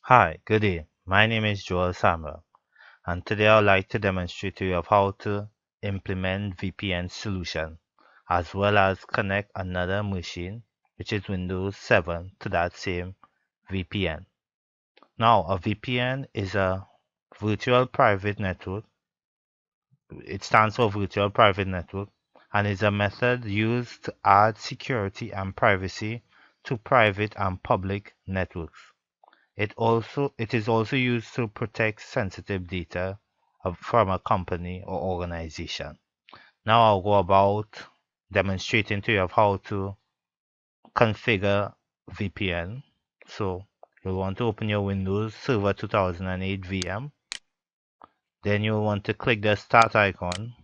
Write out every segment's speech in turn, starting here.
Hi, good day. My name is Joel Samuel, and today I'd like to demonstrate to you of how to implement VPN solution, as well as connect another machine, which is Windows 7, to that same VPN. Now, a VPN is a virtual private network. It stands for virtual private network and is a method used to add security and privacy to private and public networks. It is also used to protect sensitive data from a company or organization. Now I'll go about demonstrating to you of how to configure VPN. So you'll want to open your Windows Server 2008 VM. Then you'll want to click the start icon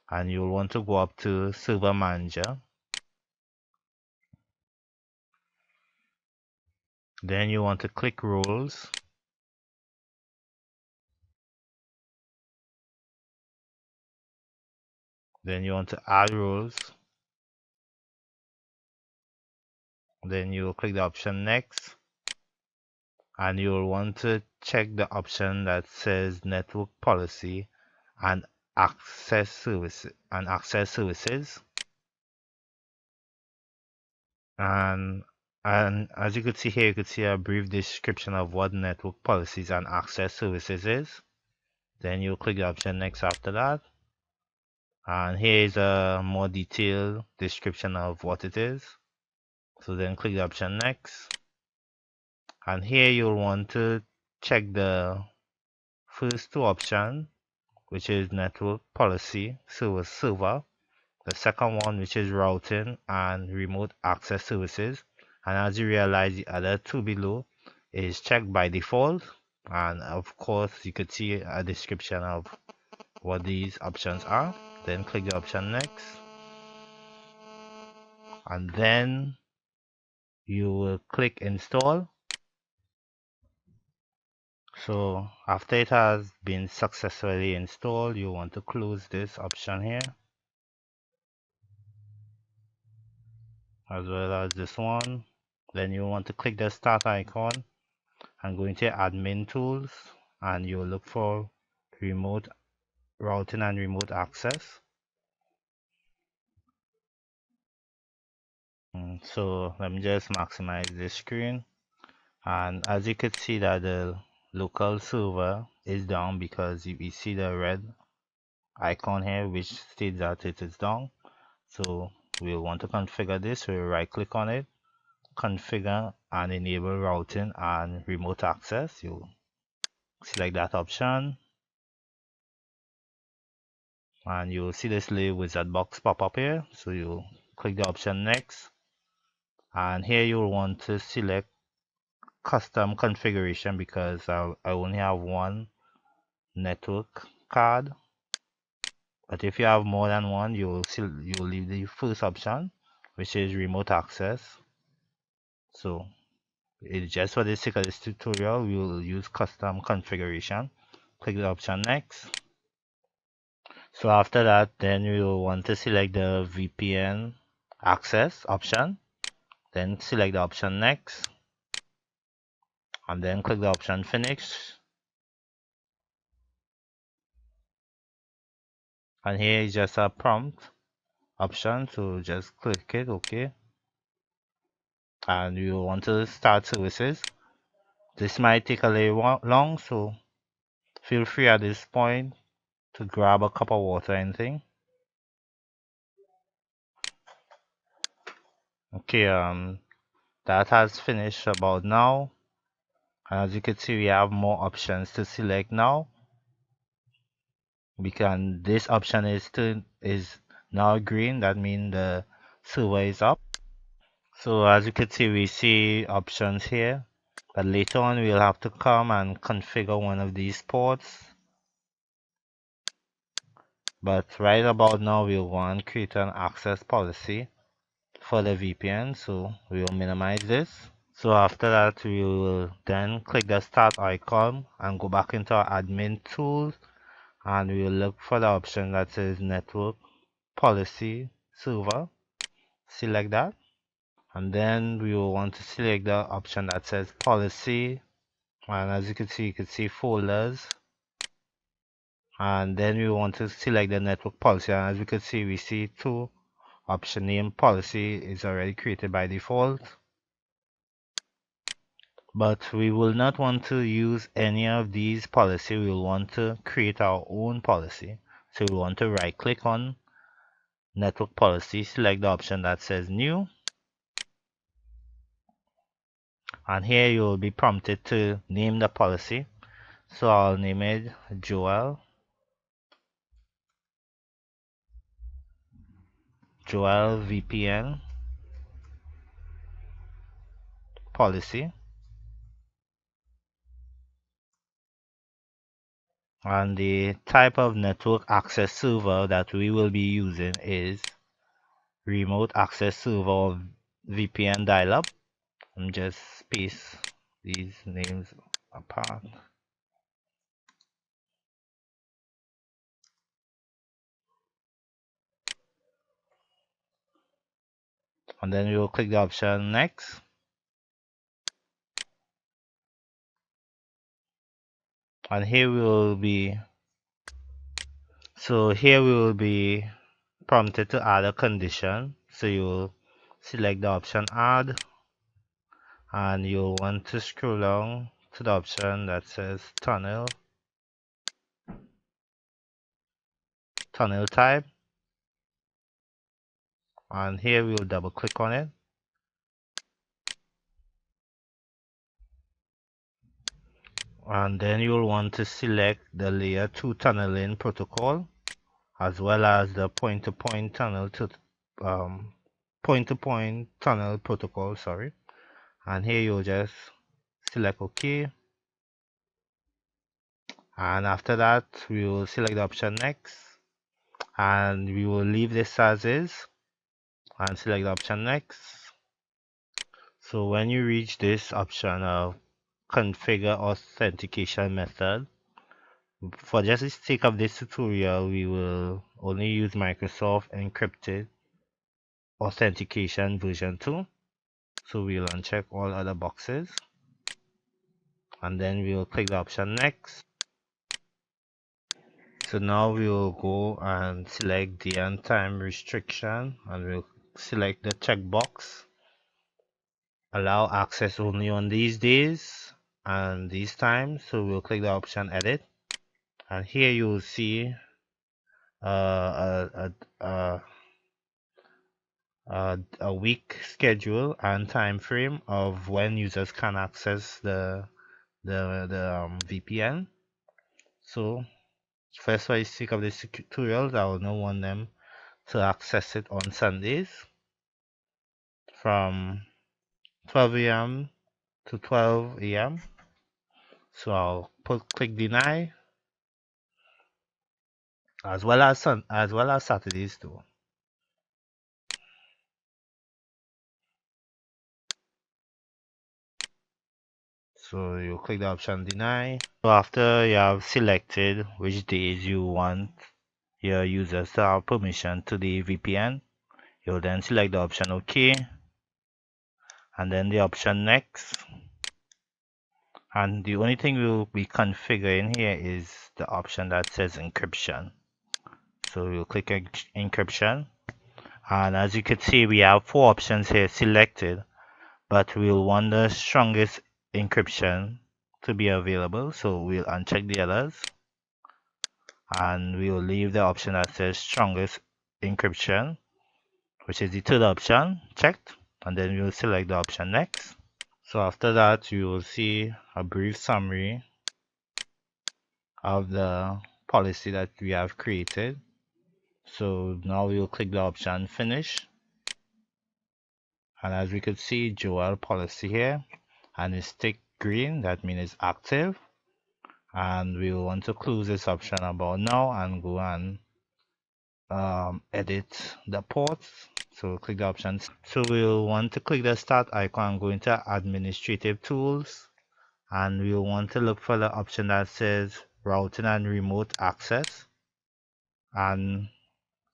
and you'll want to go up to Server Manager. Then you want to click Roles. Then you want to add roles. Then you will click the option Next. And you'll want to check the option that says network policy and access services. And as you could see here, you could see a brief description of what network policies and access services is. Then you click the option Next after that. And here is a more detailed description of what it is. So then click the option Next. And here you'll want to check the first two options, which is network policy server. The second one, which is routing and remote access services. And as you realize, the other two below is checked by default. And of course, you could see a description of what these options are. Then click the option Next. And then you will click Install. So after it has been successfully installed, you want to close this option here, as well as this one. Then you want to click the start icon and go into admin tools, and you'll look for remote routing and remote access. So let me just maximize this screen, and as you can see that the local server is down because we see the red icon here which states that it is down. So we'll want to configure this. So we'll right click on it, configure and enable routing and remote access. You select that option and you'll see this little wizard box pop up here. So you click the option Next, and here you'll want to select custom configuration because I only have one network card, but if you have more than one, you'll leave the first option, which is remote access. So it's just for the sake of this tutorial, we will use custom configuration. Click the option Next. So after that, then you will want to select the VPN access option. Then select the option Next. And then click the option Finish. And here is just a prompt option. So just click it, OK. And you want to start services. This might take a little long, so feel free at this point to grab a cup of water or anything. Okay, that has finished about now. And as you can see, we have more options to select now. This option is now green. That means the server is up. So as you can see, we see options here. But later on, we'll have to come and configure one of these ports. But right about now, we'll want to create an access policy for the VPN. So we'll minimize this. So after that, we will then click the start icon and go back into our admin tools, and we will look for the option that says network policy server. Select that, and then we will want to select the option that says policy And as you can see folders. And then we want to select the network policy. And as we can see, we see two option name policy is already created by default. But we will not want to use any of these policy. We will want to create our own policy. So we want to right click on network policy, select the option that says new. And here you will be prompted to name the policy. So I'll name it Joel VPN policy. And the type of network access server that we will be using is remote access server VPN dial-up. I'm just space these names apart. And then we will click the option next. And here we will be prompted to add a condition. So you will select the option add, and you'll want to scroll down to the option that says tunnel type, and here we'll double click on it. And then you'll want to select the layer 2 tunneling protocol as well as the point-to-point tunnel tunnel protocol, sorry. And here you'll just select OK. And after that, we will select the option next, and we will leave this as is and select the option next. So when you reach this option of configure authentication method, for just the sake of this tutorial, we will only use Microsoft Encrypted Authentication version 2. So we'll uncheck all other boxes. And then we'll click the option next. So now we will go and select the end time restriction, and we'll select the checkbox. Allow access only on these days and these times. So we'll click the option edit. And here you will see a week schedule and time frame of when users can access the VPN. So first, for the sake of this tutorial, I will now want them to access it on Sundays from 12 a.m. to 12 a.m. So I'll click deny, as well as Saturdays too. So you click the option deny. So after you have selected which days you want your users to have permission to the VPN, you'll then select the option OK, and then the option next. And the only thing we'll be configuring here is the option that says encryption. So we'll click encryption, and as you can see, we have 4 options here selected, but we'll want the strongest encryption to be available, so we'll uncheck the others, and we will leave the option that says strongest encryption, which is the third option, checked, and then we'll select the option next. So after that, you will see a brief summary of the policy that we have created. So now we will click the option finish, and as we could see, Joel policy here, and it's tick green, that means it's active. And we will want to close this option about now and go and edit the ports. So click the options. So we'll want to click the start icon, go into administrative tools, and we'll want to look for the option that says routing and remote access, and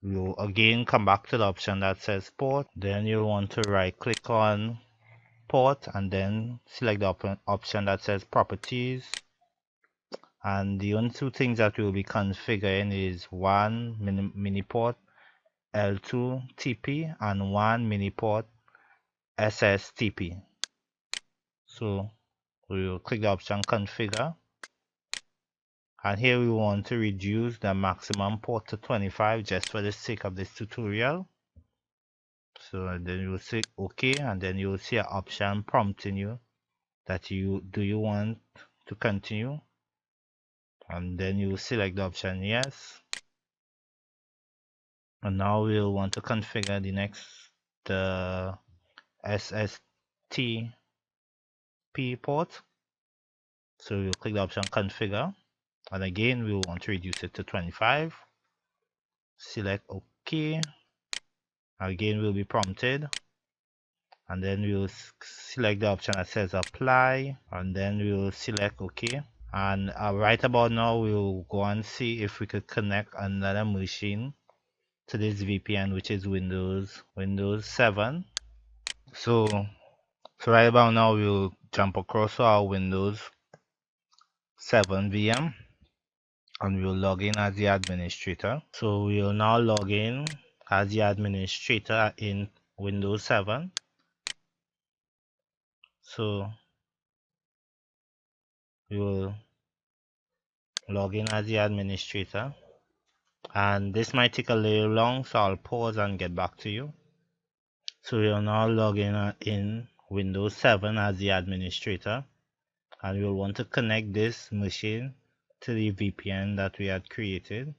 we'll again come back to the option that says port. Then you'll want to right click on port, and then select the option that says properties. And the only two things that we'll be configuring is one mini port L2 TP and one mini port SSTP. So we will click the option configure, and here we want to reduce the maximum port to 25 just for the sake of this tutorial. So then you will say OK, and then you will see an option prompting you that you want to continue, and then you will select the option yes. And now we'll want to configure the SSTP port. So we'll click the option configure, and again we will want to reduce it to 25. Select OK. Again we'll be prompted, and then we'll select the option that says apply, and then we'll select OK. And right about now we'll go and see if we could connect another machine to this VPN, which is Windows 7. So right about now we'll jump across to our Windows 7 VM, and we'll log in as the administrator. So we'll now log in as the administrator in Windows 7. So we will log in as the administrator, and this might take a little long, so I'll pause and get back to you. So we'll now log in Windows 7 as the administrator, and we'll want to connect this machine to the VPN that we had created.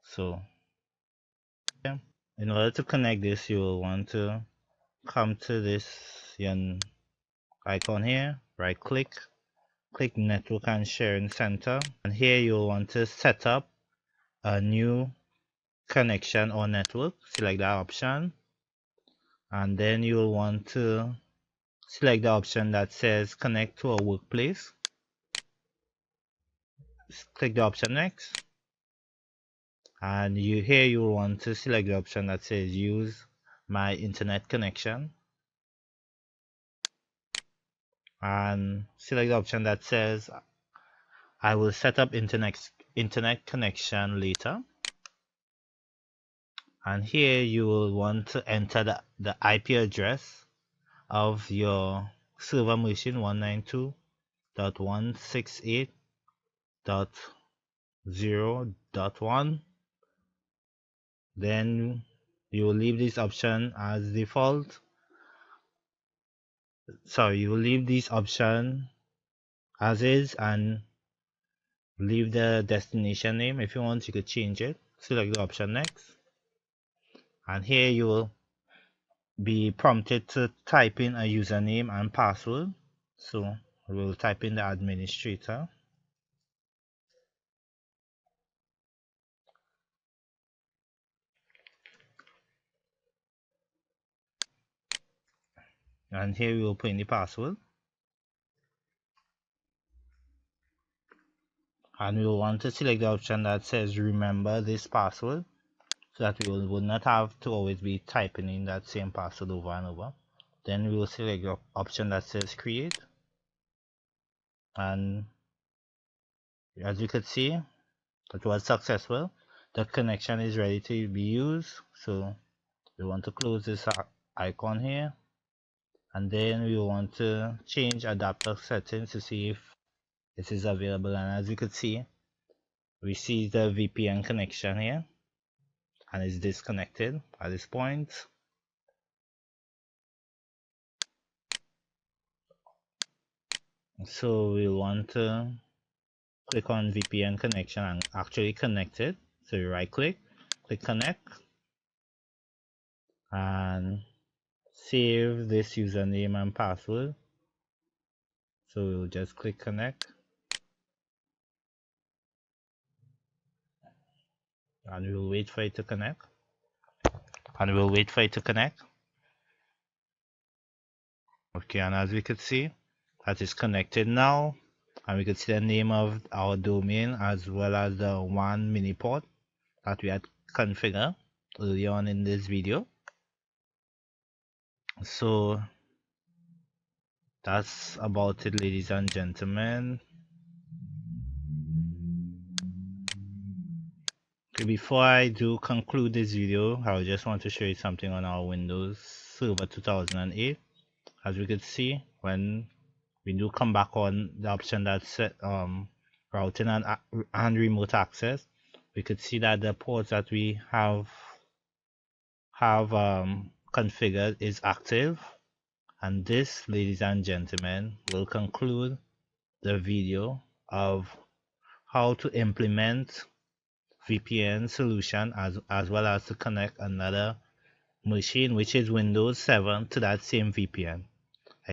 So in order to connect this, you will want to come to this icon here, right click network and sharing center, and here you'll want to set up a new connection or network. Select that option, and then you'll want to select the option that says connect to a workplace. Click the option next, and here you will want to select the option that says use my internet connection, and select the option that says I will set up internet connection later. And here you will want to enter the IP address of your server machine 192.168.0.1. Then you will leave this option as default. Sorry, you will leave this option as is and leave the destination name. If you want, you could change it. Select the option next, and here you will be prompted to type in a username and password. So we'll type in the administrator, and here we will put in the password, and we will want to select the option that says remember this password, so that we would not have to always be typing in that same password over and over. Then we will select the option that says create, and as you could see, it was successful. The connection is ready to be used. So we want to close this icon here, and then we want to change adapter settings to see if this is available. And as you could see, we see the VPN connection here, and it's disconnected at this point. So we want to click on VPN connection and actually connect it. So you right click connect, and save this username and password. So we'll just click connect, and we'll wait for it to connect, Okay, and as we could see, that is connected now, and we could see the name of our domain as well as the one mini port that we had configured earlier on in this video. So That's about it, ladies and gentlemen. Okay, before I do conclude this video, I just want to show you something on our Windows Server 2008. As we could see, when we do come back on the option that set routing and remote access, we could see that the ports that we have configured is active. And this, ladies and gentlemen, will conclude the video of how to implement VPN solution as well as to connect another machine, which is Windows 7, to that same VPN.